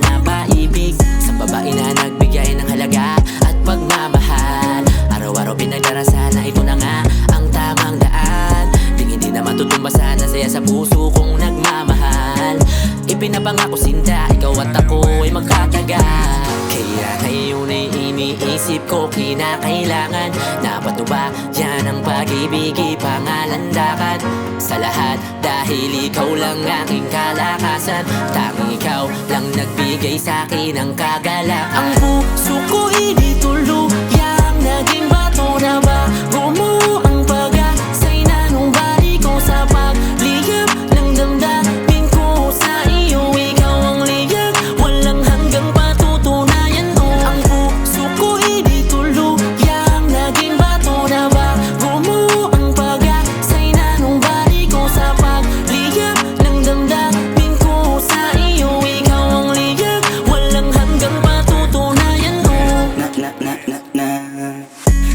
pinapaibig sa babae na nagbigay ng halaga at pagmamahal. Araw-araw pinagdarasan na ito na nga ang tamang daan. Hindi na matutumbasan ang saya sa puso kong nagmamahal. Ipinapangako sinta, ikaw at ako ay magkatagal. Kaya ngayon ay iniisip ko kinakailangan na patubak yan ang pag-ibig, ipangalandakan sa lahat. Dahil ikaw lang aking kalakasan, tanging ikaw lang nagbigay sa'kin ng kagalakan. Ang puso ko hindi tuluyang naging bato na bago mo ang pag-asay na nung bali ko sa pagliyab ng damdamin ko sa iyo. Ikaw ang liyag, walang hanggang patutunayan mo. Ang puso ko hindi tuluyang naging bato na bago mo ang pag-asay na nung bali ko sa pagliyab ng damdamin ko sa iyo. Ikaw ang liyag, walang hanggang patutunayan mo.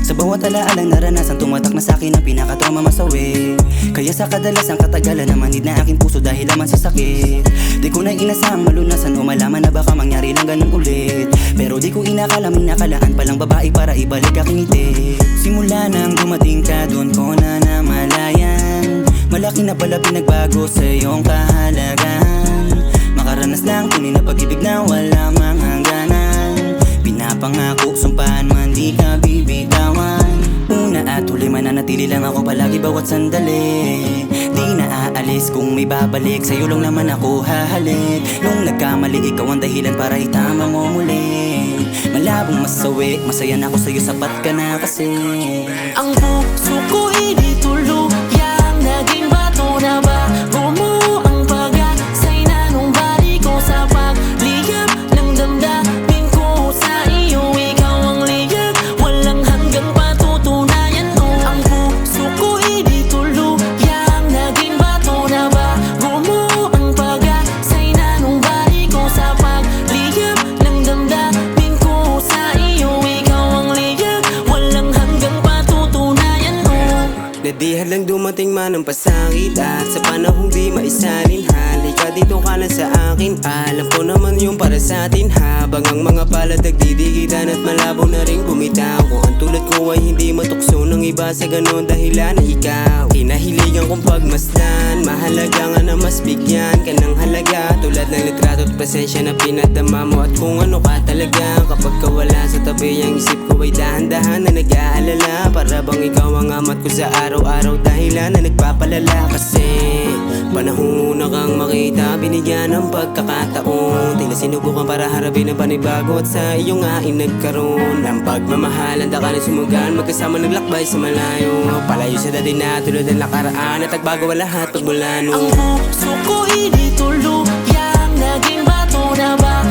Sa bawat alaalang naranasan, tumatak na sa'kin ang pinakatrauma masawi. Kaya sa kadalasang katagalan namanid na aking puso dahil laman sa sakit. Di ko na inasahang malunasan o malaman na baka mangyari lang ganun ulit. Pero di ko inakalang nakalaan palang babae para ibalik aking ngiti. Simula nang dumating ka, doon ko na namalayan. Malaki na pala pinagbago sa iyong kahalagahan. Makaranas lang tunay na pag-ibig na wala mang hangganan. Pinapangako, sumpahan man di ka bibitawan. Una at huli mananatili lang ako palagi bawat sandali. Di na aalis kung may babalik, sa'yo lang naman ako hahalik. Nung nagkamali ikaw ang dahilan para itama mo muli. Malabong masawi, masaya na ako sa'yo, sapat ka na kasi. Ang puso ko hindi tuluyang naging bato na bago mo ang pag-asay na nung bali ko sa pagliyab ng damdamin ko sa iyo. Ikaw ang liyag, walang hanggang patutunayan mo. Ang puso ko hindi tuluyang naging bato na bago mo ang pag-asay na nung bali ko sa pagliyab ng damdamin ko sa iyo. Ikaw ang liyag, walang hanggang patutunayan mo. Nadihal lang dumating man ang pasakit at sa panahong di maisalin. Halika dito ka lang sa akin, alam ko naman yung para sa atin. Habang ang mga palad nagdidikitan at malabo na rin bumitaw, kung ang tulad ko ay hindi matukso ng iba sa ganon dahilan na ikaw kinahiligan kong pagmasdan. Mahalaga nga na mas bigyan ka ng halaga, tulad ng litrato at pasensya na pinadama mo. At kung ano ka talaga kapag ka wala sa tabi, ang isip ko ay dahan-dahan na nag-aalala. Para bang ikaw ang amat ko sa araw-araw, dahilan na nagpapalala. Kasi panahong una kang makita, binigyan ng pagkakataon. Tila sinubukan para harapin ang panibago, at sa iyo nga ay nagkaroon ng pagmamahal. Handa ka na sumugan, magkasama naglakbay sa malayo. Palayo sa dati na tulad ng nakaraan, at nagbago ang lahat pagmula Ang puso ko hindi tuluyang naging bato na bago